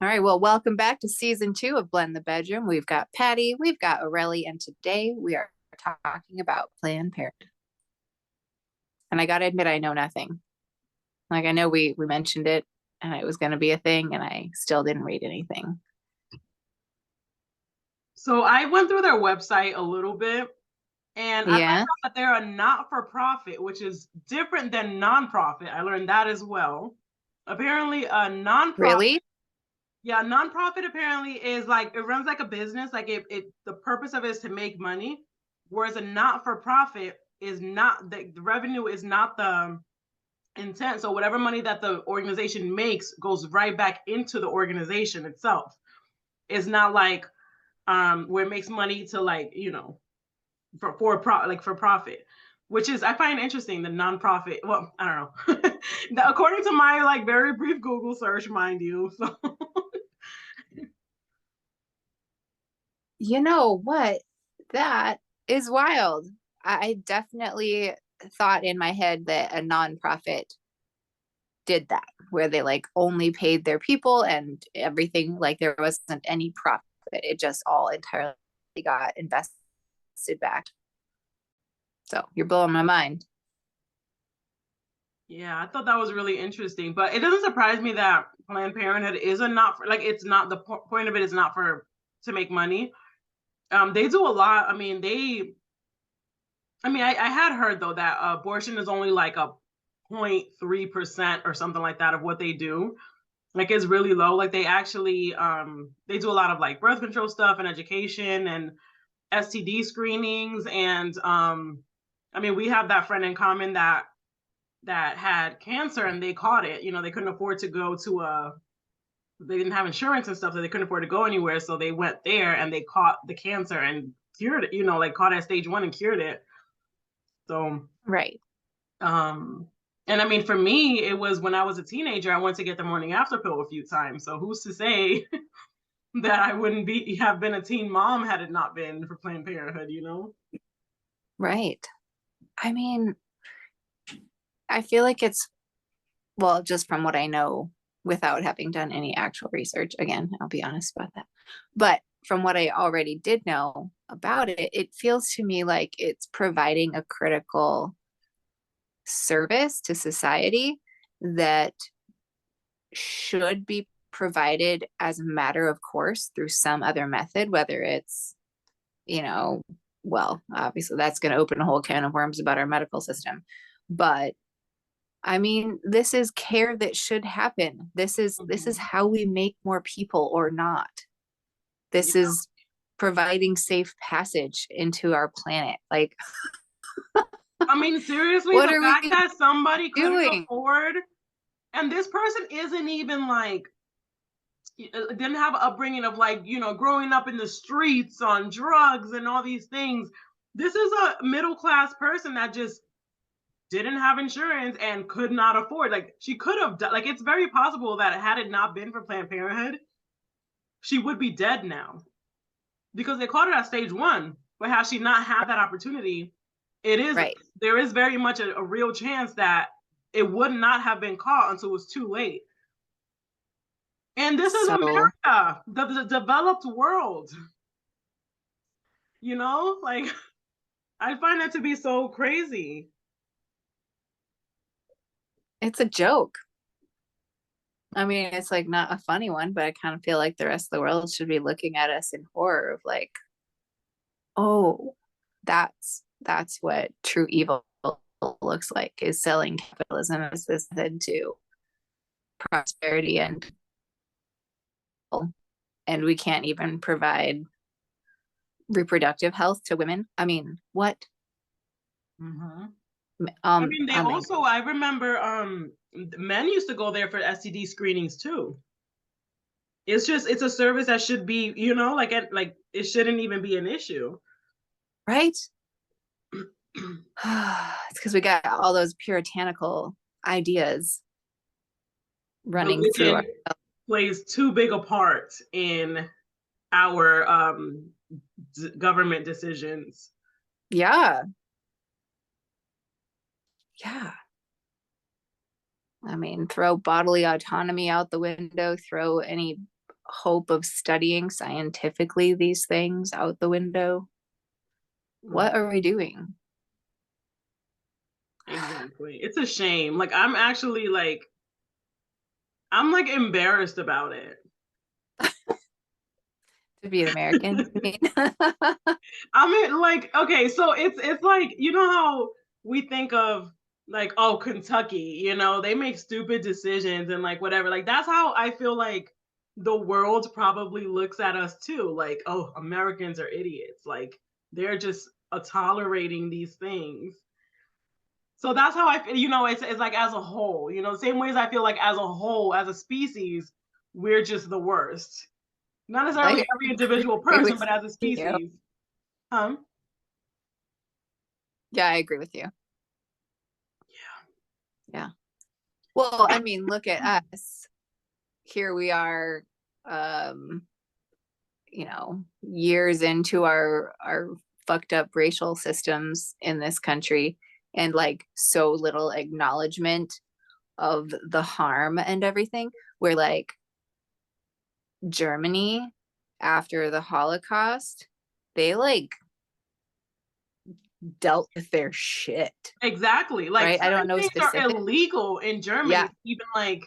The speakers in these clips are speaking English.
All right, well, welcome back to season 2 of Blend the Bedroom. We've got Patty, we've got Aurelie, and today we are talking about Planned Parenthood. And I gotta admit, I know nothing. Like, I know we mentioned it and it was gonna be a thing, and I still didn't read anything. So I went through their website a little bit, and I found Yeah. out that they're a not-for-profit, which is different than nonprofit. I learned that as well. Apparently, a nonprofit, Really? yeah, nonprofit apparently is like it runs like a business. Like it the purpose of it is to make money, whereas a not-for-profit is not the revenue is not the intent. So whatever money that the organization makes goes right back into the organization itself. It's not like where it makes money to like for profit, which is I find interesting. The nonprofit, well, I don't know. According to my like very brief Google search, mind you. So You know what? That is wild. I definitely thought in my head that a nonprofit did that, where they like only paid their people and everything, like there wasn't any profit. It just all entirely got invested back. So you're blowing my mind. yeah, I thought that was really interesting. But it doesn't surprise me that Planned Parenthood is a not for like it's not the point of it is not for to make money. They do a lot. I had heard though that abortion is only like a 0.3% or something like that of what they do. Like it's really low. Like they actually they do a lot of like birth control stuff and education and STD screenings and we have that friend in common that had cancer and they caught it. You know, they couldn't afford to go to a they didn't have insurance and stuff, so they couldn't afford to go anywhere. So they went there and they caught the cancer and cured it, like caught it at stage 1 and cured it. So Right. um and I mean for me, it was when I was a teenager, I went to get the morning after pill a few times. So who's to say that I wouldn't have been a teen mom had it not been for Planned Parenthood, you know? Right. I mean, I feel like it's, well, just from what I know without having done any actual research, again, I'll be honest about that. But from what I already did know about it, it feels to me like it's providing a critical service to society that should be provided as a matter of course through some other method, whether it's, you know, well, obviously that's going to open a whole can of worms about our medical system. But I mean, this is care that should happen. This is Mm-hmm. how we make more people or not. This Yeah. is providing safe passage into our planet. Like, I mean, seriously, what the are fact we that somebody couldn't doing? afford, and this person isn't even like, didn't have an upbringing of like, growing up in the streets on drugs and all these things. This is a middle class person that just didn't have insurance and could not afford. Like, she could have, like, it's very possible that had it not been for Planned Parenthood, she would be dead now because they caught it at stage 1. But had she not had that opportunity, it is Right. there is very much a real chance that it would not have been caught until it was too late. And this is So America, the developed world. Like I find that to be so crazy. it's a joke. I mean, it's like not a funny one, but I kind of feel like the rest of the world should be looking at us in horror of like, oh, that's what true evil looks like, is selling capitalism as this method to prosperity, and we can't even provide reproductive health to women. I mean, what? Mm-hmm. They Oh my, also, I remember men used to go there for STD screenings too. It's a service that should be, like it shouldn't even be an issue. right? It's because we got all those puritanical ideas running through our, Religion plays too big a part in our government decisions. yeah, yeah. I mean, throw bodily autonomy out the window, throw any hope of studying scientifically these things out the window. What are we doing? Exactly. It's a shame. Like I'm actually like I'm like embarrassed about it. To be an American, you mean? I mean, like, okay, so it's like you know how we think of like, oh, Kentucky, you know, they make stupid decisions and like whatever. Like that's how I feel like the world probably looks at us too. Like, oh, Americans are idiots. Like they're just tolerating these things. So that's how I feel, you know, it's like as a whole, you know, the same ways I feel like as a whole, as a species, we're just the worst. Not necessarily I every individual agree person, with but as a you. species. Um, Yeah, I agree with you. Yeah. Well, I mean, look at us. Here we are, um, years into our fucked up racial systems in this country, and like so little acknowledgement of the harm and everything. Where like Germany after the Holocaust, they like dealt with their shit, exactly. Like right? I don't certain know things are specific. illegal in Germany. Yeah. Even like,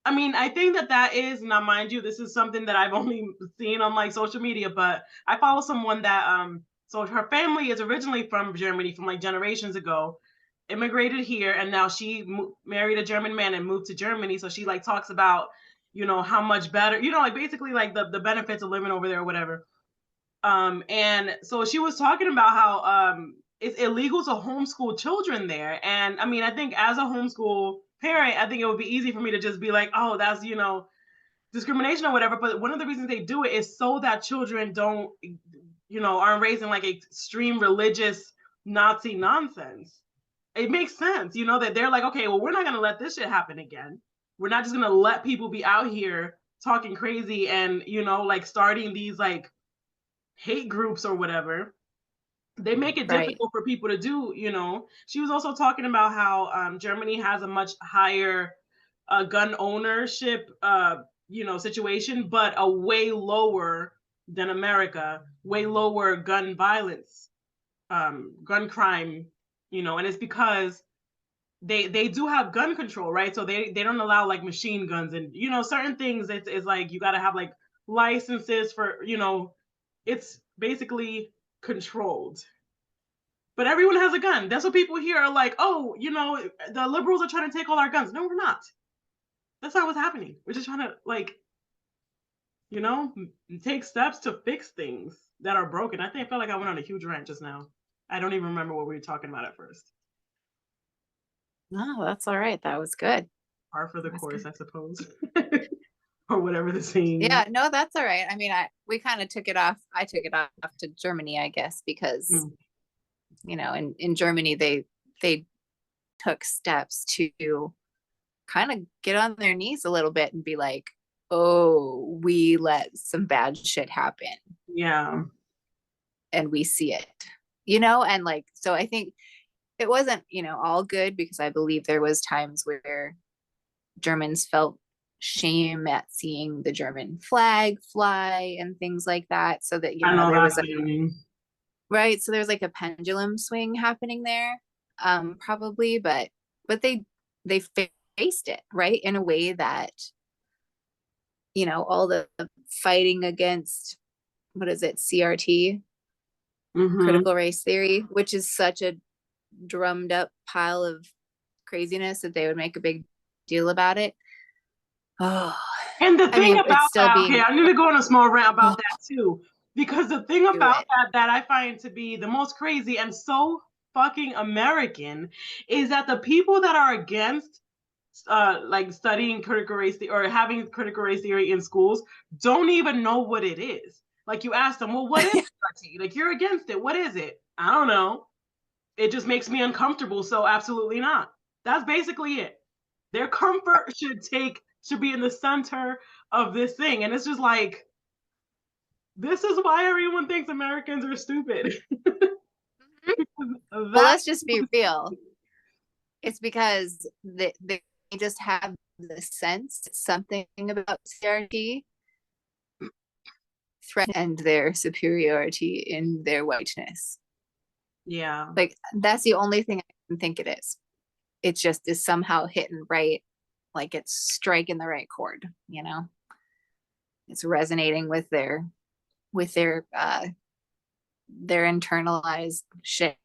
I mean, I think that is now, mind you, this is something that I've only seen on like social media, but I follow someone that so her family is originally from Germany from like generations ago, immigrated here, and now she married a German man and moved to Germany. So she like talks about, you know, how much better, you know, like basically like the benefits of living over there or whatever. And so she was talking about how it's illegal to homeschool children there. And I mean, I think as a homeschool parent, I think it would be easy for me to just be like, oh, that's, you know, discrimination or whatever. But one of the reasons they do it is so that children don't, you know, aren't raised in like extreme religious Nazi nonsense. It makes sense, you know, that they're like, okay, well, we're not going to let this shit happen again. We're not just going to let people be out here talking crazy and, you know, like starting these like hate groups or whatever. They make it Right. difficult for people to do, you know. She was also talking about how Germany has a much higher gun ownership you know, situation, but a way lower than America, way lower gun violence, gun crime, you know. And it's because they do have gun control, right? So they don't allow like machine guns and, you know, certain things. It's like you got to have like licenses for, you know, it's basically controlled. But everyone has a gun. That's what people here are like, oh, you know, the liberals are trying to take all our guns. No, we're not. That's not what's happening. We're just trying to like, you know, take steps to fix things that are broken. I felt like I went on a huge rant just now. I don't even remember what we were talking about at first. No, that's all right. That was good. Par for the That was course, good. I suppose. Or whatever the saying is. Yeah, no, that's all right. I mean, we kind of took it off. I took it off to Germany, I guess, because Mm. in Germany they took steps to kind of get on their knees a little bit and be like, oh, we let some bad shit happen Yeah. and we see it, and like, so I think it wasn't, all good, because I believe there was times where Germans felt shame at seeing the German flag fly and things like that. So that, I know there that was feeling. right. So there's like a pendulum swing happening there, probably, but they faced it, right, in a way that, all the fighting against, what is it, CRT, Mm-hmm. critical race theory, which is such a drummed up pile of craziness that they would make a big deal about it. Oh, And the I thing mean, it's about still that, okay, being, I need to go on a small rant oh, about that too. Because the thing do about it. that I find to be the most crazy and so fucking American is that the people that are against like studying critical race or having critical race theory in schools don't even know what it is. Like you ask them, well, what is CRT? Like you're against it. What is it? I don't know. It just makes me uncomfortable. So absolutely not. That's basically it. Their comfort should be in the center of this thing. And it's just like, this is why everyone thinks Americans are stupid. Well, That let's just be real. It's because they just have the sense something about CRT threat and their superiority in their whiteness. Yeah. Like that's the only thing I can think it is. It just is somehow hitting right, like it's striking the right chord, you know? It's resonating with their internalized shit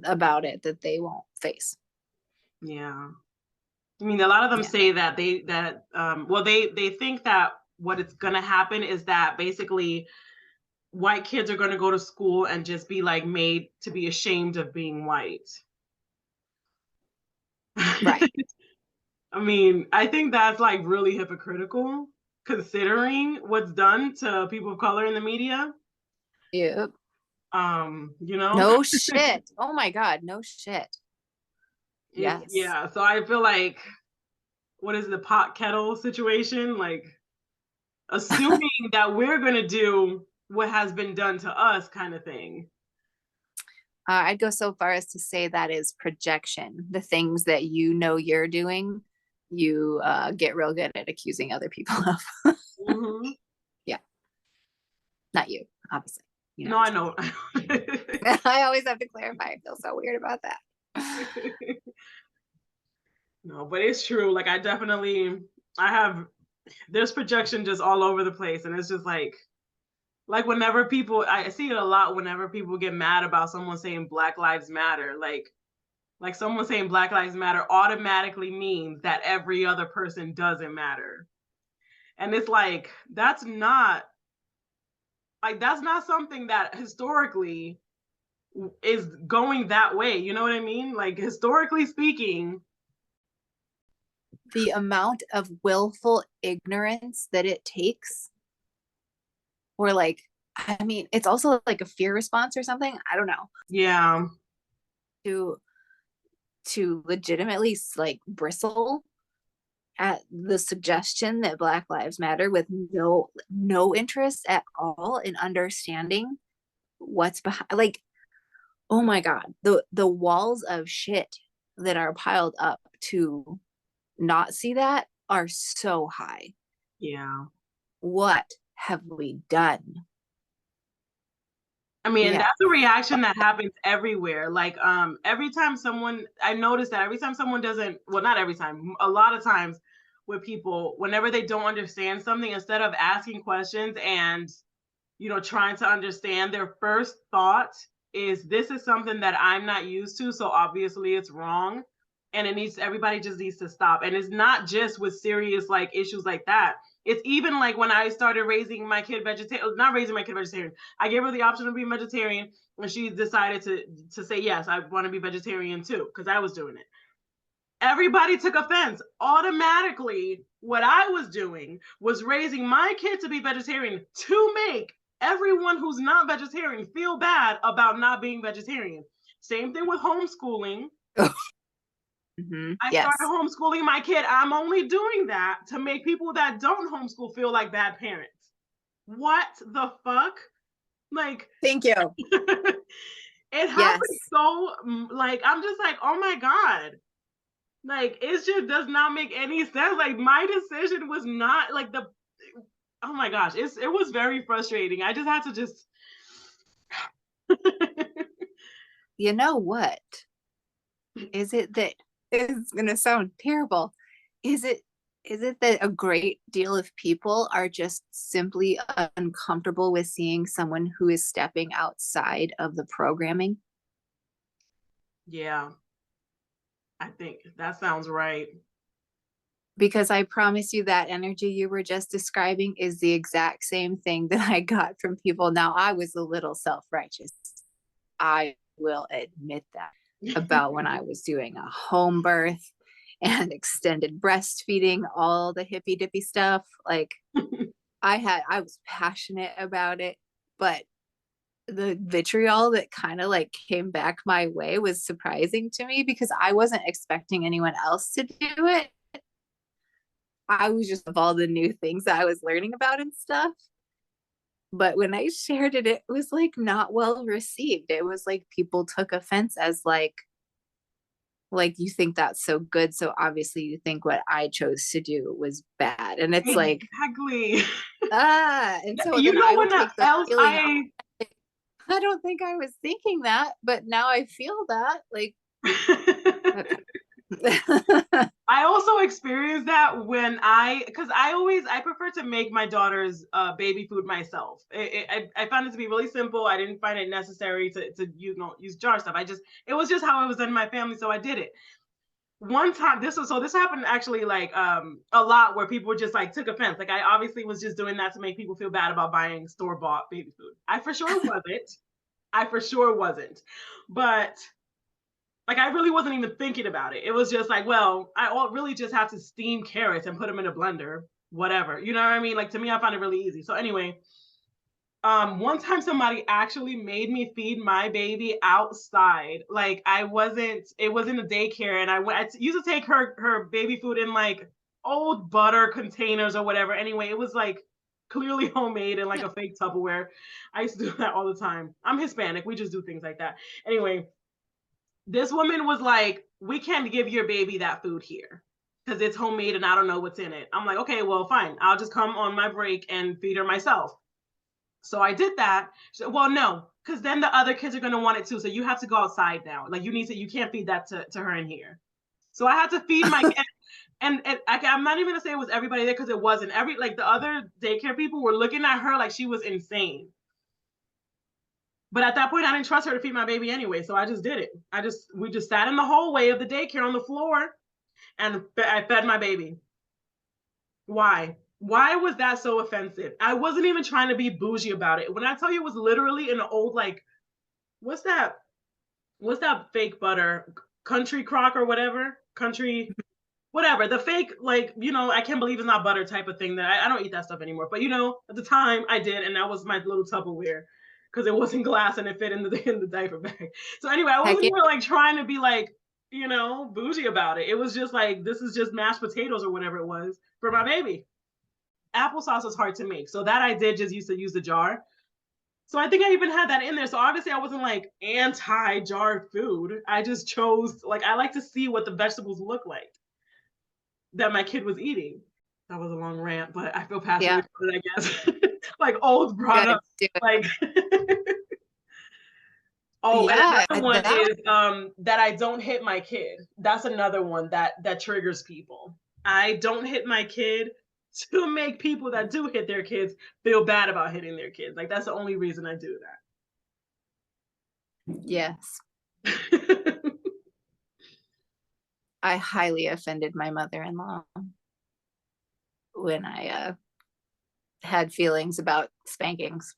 about it that they won't face. Yeah. I mean, a lot of them Yeah. say that they think that what it's gonna happen is that basically white kids are gonna go to school and just be like made to be ashamed of being white. Right. I mean, I think that's like really hypocritical considering what's done to people of color in the media. Yep. You know, No shit. Oh my God. No shit. it's Yes. yeah. So I feel like what is the pot kettle situation? Like assuming that we're gonna do what has been done to us, kind of thing. I'd go so far as to say that is projection. The things that you know you're doing, you get real good at accusing other people of. Mm-hmm. Yeah, not you, obviously. You know No, what I I'm know. saying. I always have to clarify. I feel so weird about that. No, but it's true. Like I have there's projection just all over the place, and it's just like whenever people I see it a lot whenever people get mad about someone saying Black Lives Matter, like someone saying Black Lives Matter automatically means that every other person doesn't matter. And it's that's not something that historically is going that way. You know what I mean? Like historically speaking, The amount of willful ignorance that it takes, or like, I mean, it's also like a fear response or something. I don't know. yeah, To legitimately like bristle at the suggestion that Black Lives Matter with no interest at all in understanding what's behind, like, oh my God, the walls of shit that are piled up to not see that are so high. yeah. What have we done? I mean, Yeah. that's a reaction that happens everywhere. Like, every time someone, I notice that every time someone doesn't, well, not every time, a lot of times with people, whenever they don't understand something, instead of asking questions and, trying to understand, their first thought is, this is something that I'm not used to. So obviously it's wrong. And everybody just needs to stop. And it's not just with serious like issues like that. It's even like when I started raising my kid vegetarian, not raising my kid vegetarian. I gave her the option of being vegetarian, and she decided to say yes, I want to be vegetarian too, because I was doing it. Everybody took offense. Automatically, what I was doing was raising my kid to be vegetarian to make everyone who's not vegetarian feel bad about not being vegetarian. Same thing with homeschooling. I started Yes. homeschooling my kid. I'm only doing that to make people that don't homeschool feel like bad parents. What the fuck? Like, Thank you. it happens Yes. so, like, I'm just like, oh my God. Like, it just does not make any sense. Like, my decision was not like oh my gosh, it was very frustrating. I just had to just. You know what? Is it that it's going to sound terrible? Is it that a great deal of people are just simply uncomfortable with seeing someone who is stepping outside of the programming? Yeah, I think that sounds right. Because I promise you that energy you were just describing is the exact same thing that I got from people. Now, I was a little self-righteous. I will admit that, about when I was doing a home birth and extended breastfeeding, all the hippy dippy stuff. Like I was passionate about it, but the vitriol that kind of like came back my way was surprising to me because I wasn't expecting anyone else to do it. I was just of all the new things that I was learning about and stuff. But when I shared it, it was like not well received. It was like people took offense as like, like you think that's so good, so obviously you think what I chose to do was bad. And it's like, Exactly. and so You then know I when would take the else feeling off. I don't think I was thinking that, but now I feel that. Like, okay. I also experienced that when because I prefer to make my daughter's baby food myself. I found it to be really simple. I didn't find it necessary to use jar stuff. It was just how it was in my family, so I did it. One time, this happened actually like a lot where people just like took offense. Like I obviously was just doing that to make people feel bad about buying store bought baby food. I for sure wasn't. I for sure wasn't, but like I really wasn't even thinking about it. It was just like, well, really just have to steam carrots and put them in a blender, whatever. You know what I mean? Like to me, I found it really easy. So anyway, one time somebody actually made me feed my baby outside. Like it was in a daycare, and I used to take her baby food in like old butter containers or whatever. Anyway, it was like clearly homemade in like a fake Tupperware. I used to do that all the time. I'm Hispanic. We just do things like that. Anyway, this woman was like, we can't give your baby that food here because it's homemade and I don't know what's in it. I'm like, okay, well, fine. I'll just come on my break and feed her myself. So I did that. She said, well, no, because then the other kids are going to want it too. So you have to go outside now. Like you can't feed that to her in here. So I had to feed my I'm not even gonna say it was everybody there because it wasn't. Like the other daycare people were looking at her like she was insane. But at that point, I didn't trust her to feed my baby anyway, so I just did it. We just sat in the hallway of the daycare on the floor, and I fed my baby. Why? Why was that so offensive? I wasn't even trying to be bougie about it. When I tell you, it was literally an old like, what's that? What's that fake butter? Country crock or whatever? Country, whatever. The fake, like, I can't believe it's not butter type of thing. That I don't eat that stuff anymore. But at the time I did, and that was my little Tupperware because it wasn't glass and it fit in the diaper bag. So anyway, I wasn't even like trying to be like, bougie about it. It was just like, this is just mashed potatoes or whatever it was for my baby. Applesauce is hard to make. So that I did just used to use the jar. So I think I even had that in there. So obviously I wasn't like anti-jar food. I just chose, like, I like to see what the vegetables look like that my kid was eating. That was a long rant, but I feel passionate about it, I guess. Like old products. Like oh, yeah, and another one is that I don't hit my kid. That's another one that triggers people. I don't hit my kid to make people that do hit their kids feel bad about hitting their kids. Like that's the only reason I do that. Yes. I highly offended my mother-in-law when I had feelings about spankings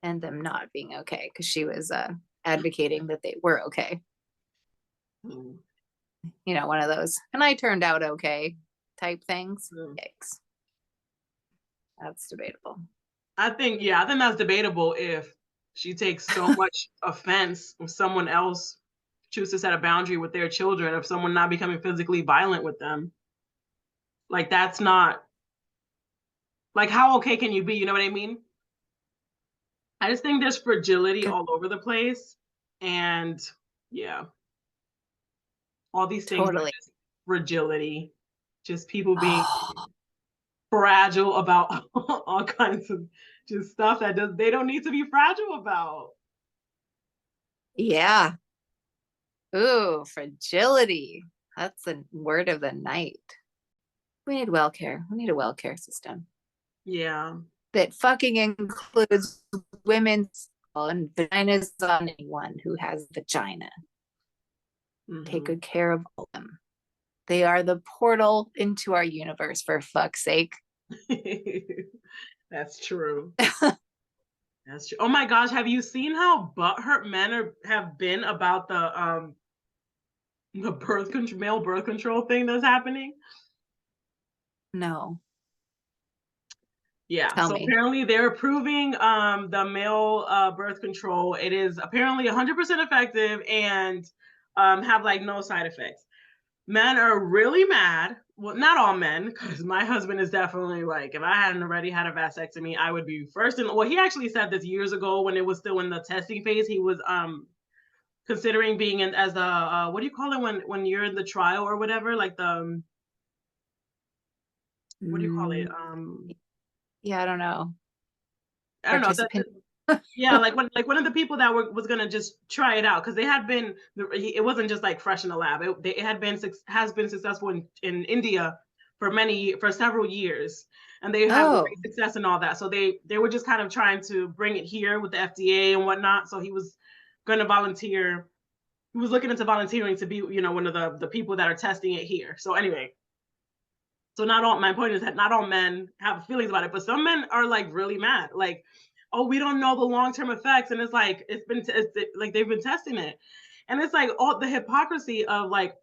and them not being okay because she was advocating that they were okay. One of those, and I turned out okay type things. Yikes. That's debatable. I think that's debatable if she takes so much offense if someone else chooses to set a boundary with their children, of someone not becoming physically violent with them. Like that's not, like, how okay can you be? You know what I mean? I just think there's fragility all over the place. And all these things are just fragility. Just people being fragile about all kinds of just stuff that they don't need to be fragile about. Yeah. Ooh, fragility. That's the word of the night. We need well care. We need a well care system. Yeah. That fucking includes women's and vaginas on anyone who has vagina. Take good care of all of them. They are the portal into our universe, for fuck's sake. That's true. That's true. Oh my gosh, have you seen how butthurt men have been about the male birth control thing that's happening? No. Yeah. Tell me. Apparently they're approving the male birth control. It is apparently 100% effective and have like no side effects. Men are really mad. Well, not all men, because my husband is definitely like, if I hadn't already had a vasectomy, I would be first. Well, he actually said this years ago when it was still in the testing phase. He was considering being in as a what do you call it when you're in the trial or whatever, like the what do you call it? Mm, yeah, I don't know. I don't know. Participant. Yeah, like one of the people that was gonna just try it out because they had been. It wasn't just like fresh in the lab. It had been has been successful in India for several years, and they had Oh, great success and all that. So they were just kind of trying to bring it here with the FDA and whatnot. So he was going to volunteer. He was looking into volunteering to be, one of the people that are testing it here. So anyway, so not all, my point is that not all men have feelings about it, but some men are like really mad, like, oh, we don't know the long-term effects, and it's like like they've been testing it, and it's like all the hypocrisy of like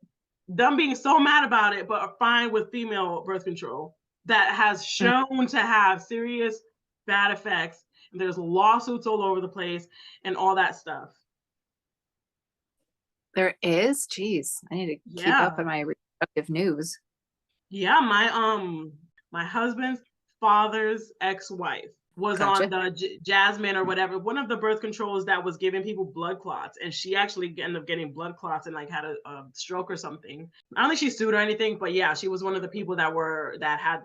them being so mad about it, but are fine with female birth control that has mm, shown to have serious bad effects. And there's lawsuits all over the place and all that stuff. there is. Geez, I need to keep up Yeah. on my reproductive news. Yeah, my husband's father's ex-wife was on Gotcha. the Jasmine or whatever, one of the birth controls that was giving people blood clots, and she actually ended up getting blood clots and like had a stroke or something. I don't think she sued or anything, but yeah, she was one of the people that had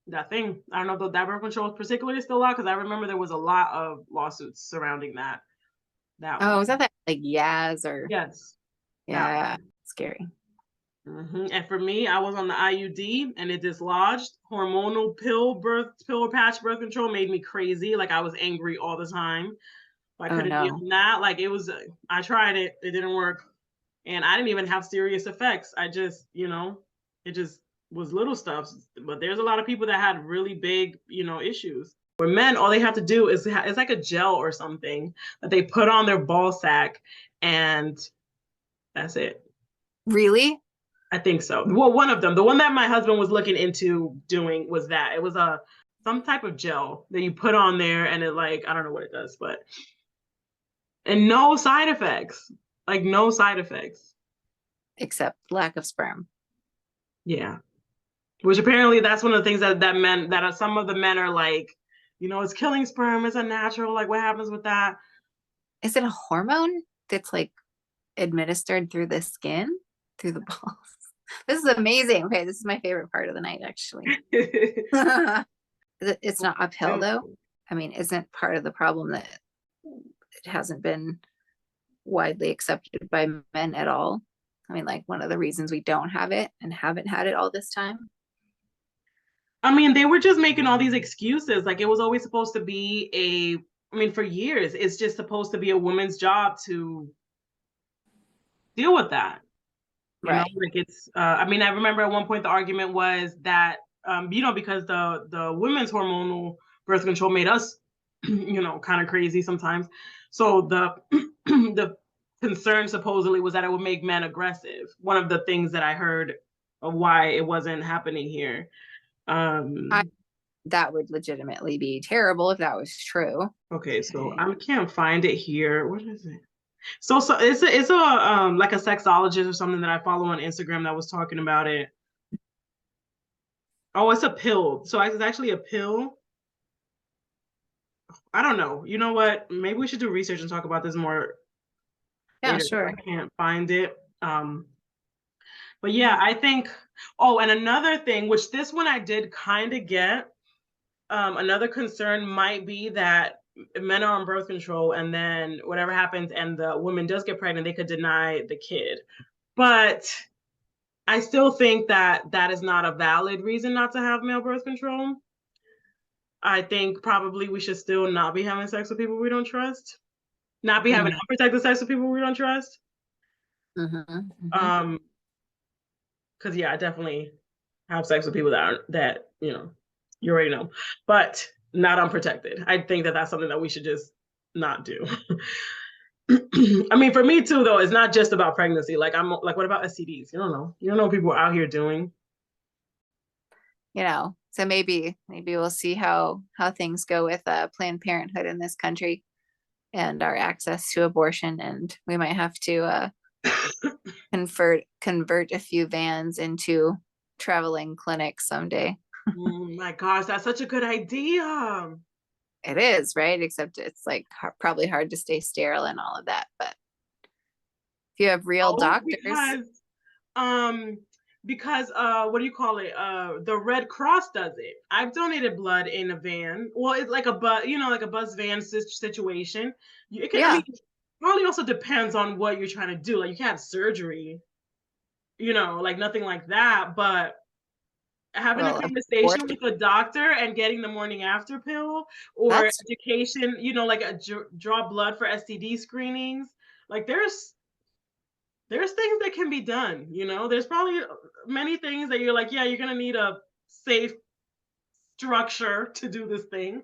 that thing. I don't know if that birth control particularly is still out because I remember there was a lot of lawsuits surrounding that Oh, one. is that like Yaz or Yes, that yeah, one. scary. And for me, I was on the IUD and it dislodged. Hormonal pill or patch birth control made me crazy. Like I was angry all the time. I Oh couldn't be no. on that. Like it was, I tried it. It didn't work. And I didn't even have serious effects. I just, it just was little stuff. But there's a lot of people that had really big, issues. For men, all they have to do is it's like a gel or something that they put on their ball sack, and that's it. Really? I think so. Well, one of them, the one that my husband was looking into doing was that it was some type of gel that you put on there, and it like I don't know what it does, but and no side effects, like no side effects. Except lack of sperm. Yeah, which apparently that's one of the things that some of the men are like, it's killing sperm. It's unnatural. Like what happens with that? Is it a hormone that's like administered through the skin, through the balls? This is amazing. Okay, this is my favorite part of the night, actually. It's not uphill though. I mean, isn't part of the problem that it hasn't been widely accepted by men at all? I mean, like one of the reasons we don't have it and haven't had it all this time. I mean, they were just making all these excuses. Like it was always supposed to be I mean, for years, it's just supposed to be a woman's job to deal with that. Right. Like it's, I mean, I remember at one point the argument was that, because the women's hormonal birth control made us, kind of crazy sometimes. So the, the concern supposedly was that it would make men aggressive. One of the things that I heard of why it wasn't happening here. I, that would legitimately be terrible if that was true. Okay, so Okay. I can't find it here. What is it? So it's a like a sexologist or something that I follow on Instagram that was talking about it. Oh, it's a pill. So it's actually a pill. I don't know. You know what? Maybe we should do research and talk about this more Yeah, later. I sure. can't find it. But yeah, I think. Oh, and another thing, which this one I did kind of get. Another concern might be that men are on birth control, and then whatever happens, and the woman does get pregnant, they could deny the kid. But I still think that that is not a valid reason not to have male birth control. I think probably we should still not be having sex with people we don't trust, not be having Mm-hmm. unprotected sex with people we don't trust. Mm-hmm. Mm-hmm. Um, because yeah, I definitely have sex with people that aren't that you already know, but not unprotected. I think that that's something that we should just not do. I mean, for me too, though, it's not just about pregnancy. Like I'm like, what about STDs? You don't know. You don't know what people are out here doing. So maybe we'll see how things go with Planned Parenthood in this country and our access to abortion, and we might have to convert a few vans into traveling clinics someday. Oh my gosh, that's such a good idea. It is, right? Except it's like probably hard to stay sterile and all of that, but If you have real Oh, doctors. um because what do you call it? The Red Cross does it. I've donated blood in a van. Well, it's like a bus, like a bus van situation. It can, I Yeah. mean, probably also depends on what you're trying to do. Like you can't have surgery, like nothing like that, but having a Well, conversation with a doctor and getting the morning after pill or that's education, like draw blood for STD screenings. Like there's things that can be done, there's probably many things that you're like, yeah, you're going to need a safe structure to do this thing.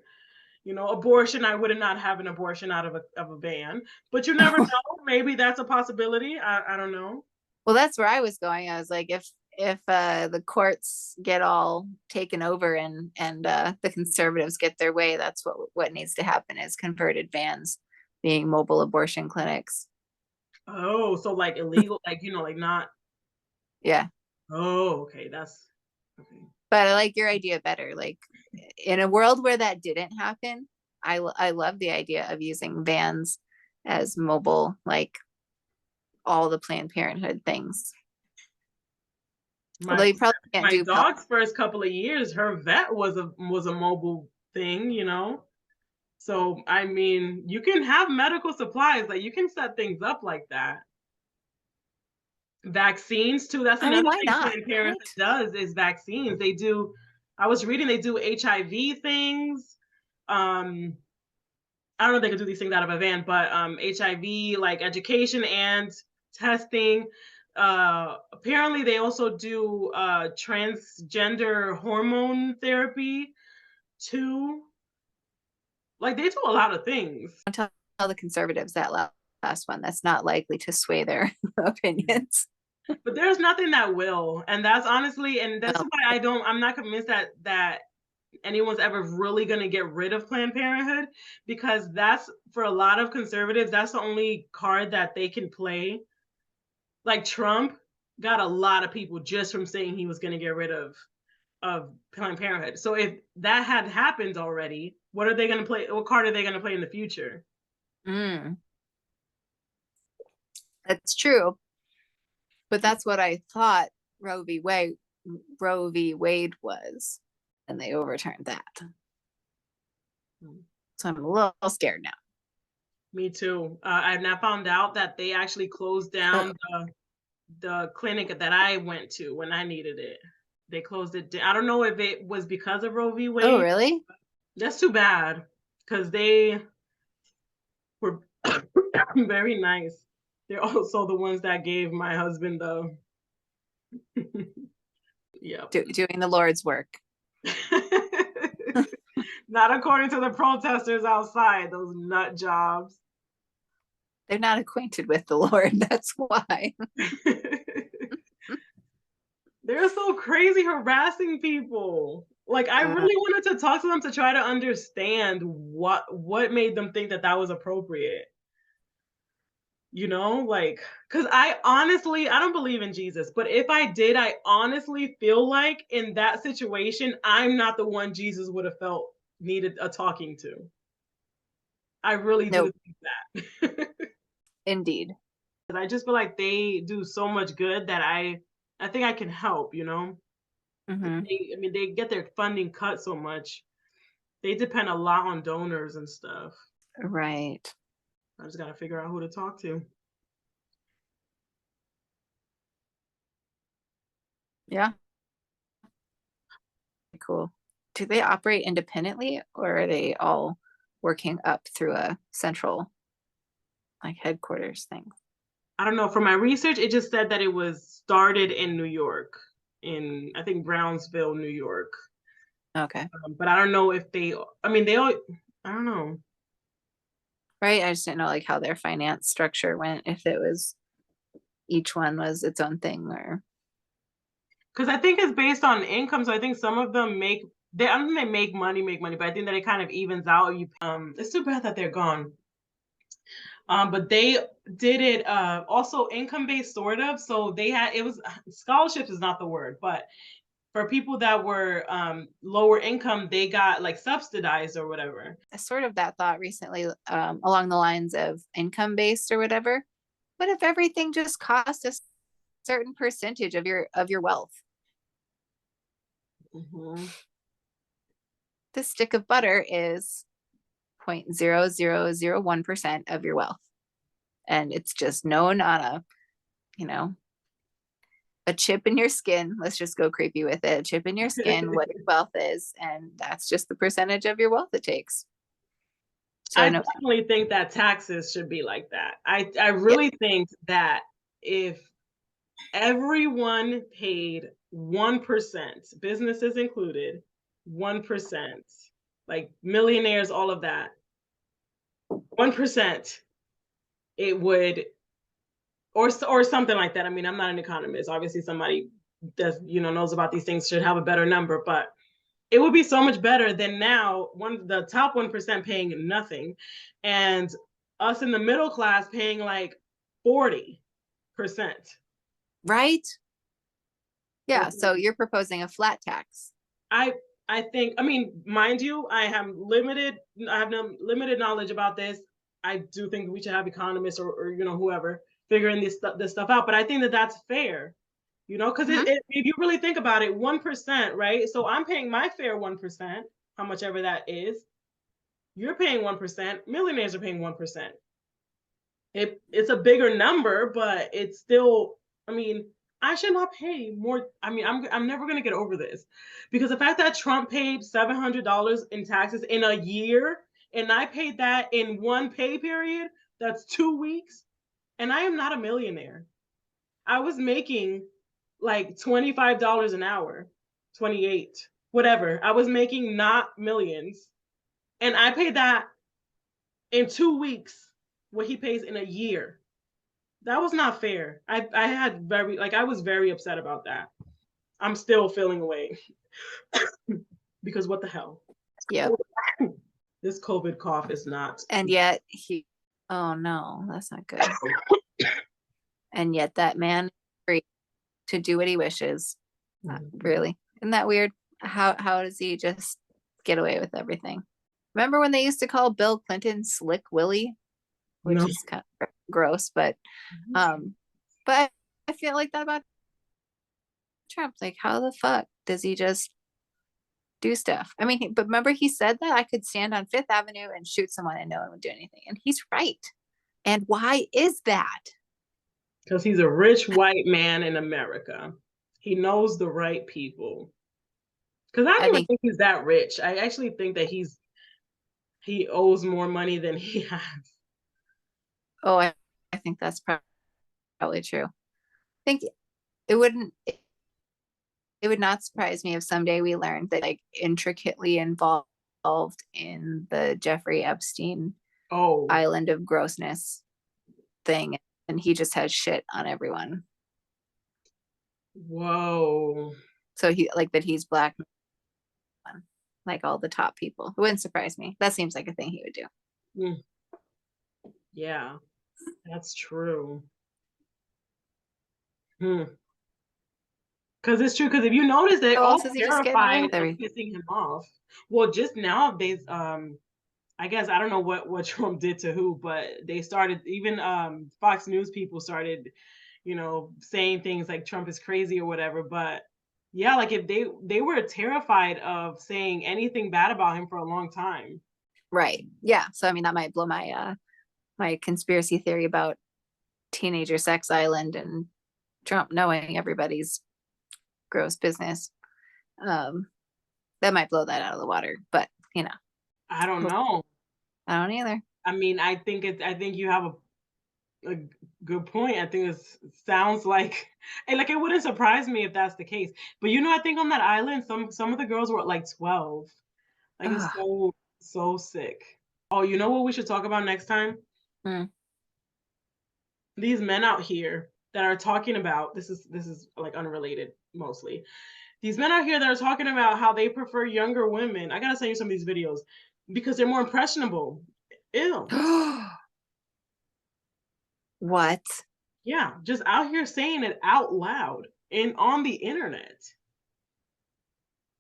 Abortion, I would not have an abortion out of a van, but you never know. Maybe that's a possibility. I don't know. well, that's where I was going. I was like, if the courts get all taken over and the conservatives get their way, that's what needs to happen is converted vans being mobile abortion clinics. Oh, so like illegal, like, like not. Yeah. Oh, okay. That's okay. But I like your idea better. Like in a world where that didn't happen, I love the idea of using vans as mobile, like all the Planned Parenthood things. Although My you probably can't my do dog's first couple of years, her vet was a mobile thing. So I mean, you can have medical supplies, like you can set things up like that. Vaccines too. That's I mean, another why thing not? Planned Parenthood Right? does is vaccines. They do. I was reading they do HIV things. I don't know if they could do these things out of a van, but HIV like education and testing. Apparently, they also do transgender hormone therapy too. Like they do a lot of things. Tell the conservatives that last one. That's not likely to sway their opinions. But there's nothing that will, and that's honestly, and that's No. why I'm not convinced that anyone's ever really going to get rid of Planned Parenthood, because that's, for a lot of conservatives, that's the only card that they can play. Like Trump got a lot of people just from saying he was going to get rid of Planned Parenthood. So if that had happened already, what are they going to play? What card are they going to play in the future? Mm, that's true. But that's what I thought Roe v. Wade was, and they overturned that. So I'm a little scared now. Me too. I've now found out that they actually closed down the clinic that I went to when I needed it. They closed it down. I don't know if it was because of Roe v. Oh, Wade. really? That's too bad, because they were very nice. They're also the ones that gave my husband the yeah. Doing the Lord's work. Not according to the protesters outside, those nut jobs. They're not acquainted with the Lord. That's why. They're so crazy harassing people. Like I really wanted to talk to them to try to understand what made them think that was appropriate. Like, because I don't believe in Jesus, but if I did, I honestly feel like in that situation, I'm not the one Jesus would have felt needed a talking to. I really do Nope. think that. Indeed. I just feel like they do so much good that I think I can help. Mm-hmm. I mean, they get their funding cut so much. They depend a lot on donors and stuff. Right. I just gotta figure out who to talk to. Yeah. Cool. Do they operate independently or are they all working up through a central like headquarters thing? I don't know. For my research, it just said that it was started in New York, in I think Brownsville, New York. Okay. But I don't know if they. I mean, they all. I don't know. Right. I just didn't know like how their finance structure went, if it was each one was its own thing or Because I think it's based on income. So I think some of them make. I don't think they make money, but I think that it kind of evens out. It's too bad that they're gone. But they did it also income based, sort of. So they had it was scholarships is not the word, but for people that were lower income, they got like subsidized or whatever. sort of that thought recently along the lines of income based or whatever. What if everything just cost a certain percentage of your wealth? Mm-hmm. The stick of butter is 0.0001% of your wealth. And it's just known on a, you know, a chip in your skin. Let's just go creepy with it. A chip in your skin, what your wealth is, and that's just the percentage of your wealth it takes. So I no, definitely think that taxes should be like that. I yeah, really think that if everyone paid 1%, businesses included, 1%, like millionaires, all of that, 1%, it would, or something like that. I mean, I'm not an economist. Obviously, somebody does, knows about these things should have a better number, but it would be so much better than now the top 1% paying nothing, and us in the middle class paying like 40%. right? Yeah, so you're proposing a flat tax. I I think, I mean, mind you, I have no limited knowledge about this. I do think we should have economists or whoever figuring this stuff out, but I think that that's fair. Because Mhm. if you really think about it, 1%, right? So I'm paying my fair 1%, how much ever that is. You're paying 1%. Millionaires are paying 1%. It's a bigger number, but it's still, I mean, I should not pay more. I mean, I'm never gonna get over this, because the fact that Trump paid $700 in taxes in a year, and I paid that in one pay period, that's 2 weeks, and I am not a millionaire. I was making like $25 an hour, 28, whatever. I was making not millions, and I paid that in 2 weeks what he pays in a year. That was not fair. I was very upset about that. I'm still feeling away because what the hell? Yep. This COVID cough is not. And yet oh no, that's not good. And yet that man is free to do what he wishes. Really? Isn't that weird? How does he just get away with everything? Remember when they used to call Bill Clinton Slick Willie, which No. is kind of gross, but I feel like that about Trump. Like, how the fuck does he just do stuff? I mean, but remember he said that I could stand on Fifth Avenue and shoot someone and no one would do anything, and he's right. And why is that? Because he's a rich white man in America. He knows the right people. Because I don't I even think. think he's that rich. I actually think that he owes more money than he has. Oh, I think that's probably true. I think it wouldn't. It would not surprise me if someday we learned that like intricately involved in the Jeffrey Epstein Oh, island of grossness thing, and he just has shit on everyone. whoa. So he like that he's black, like all the top people. It wouldn't surprise me. That seems like a thing he would do. Mm, yeah, that's true. Hmm. Because it's true. Because if you notice, they're How all else is he just getting away terrified with of everything? pissing him off. Well, just nowadays, I guess I don't know what Trump did to who, but they started, even Fox News people started, saying things like Trump is crazy or whatever. But yeah, like if they were terrified of saying anything bad about him for a long time. Right. Yeah. So I mean that might blow my conspiracy theory about teenager sex island and Trump knowing everybody's gross business. Um, that might blow that out of the water, but I don't know. I don't either. I mean, I think you have a good point. I think it sounds like, and like it wouldn't surprise me if that's the case. But I think on that island, some of the girls were like 12. Like it's Ugh. so sick. Oh, you know what we should talk about next time? Mm. These men out here that are talking about, this is like unrelated mostly. These men out here that are talking about how they prefer younger women. I gotta send you some of these videos because they're more impressionable. Ew. What? Yeah, just out here saying it out loud and on the internet.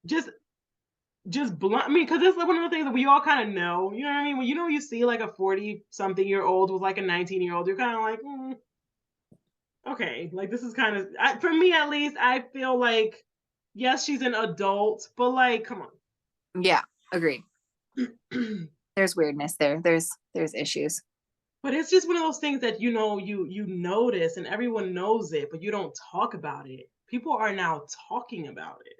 Just blunt. I mean, because it's one of the things that we all kind of know. You know what I mean? When you see like a 40-something year old with like a 19-year old, you're kind of like, okay, like this is kind of for me at least. I feel like yes, she's an adult, but like, come Yeah, agreed. on. There's weirdness there. There's issues. But it's just one of those things that you notice and everyone knows it, but you don't talk about it. People are now talking about it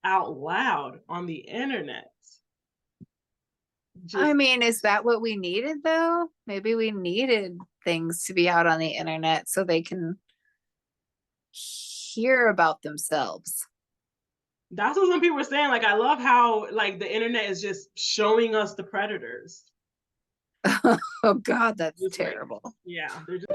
out loud on the internet. I Just mean, is that what we needed though? Maybe we needed things to be out on the internet so they can hear about themselves. that's what some people were saying. Like I love how like the internet is just showing us the predators. Oh God, that's Just like terrible. yeah, they're just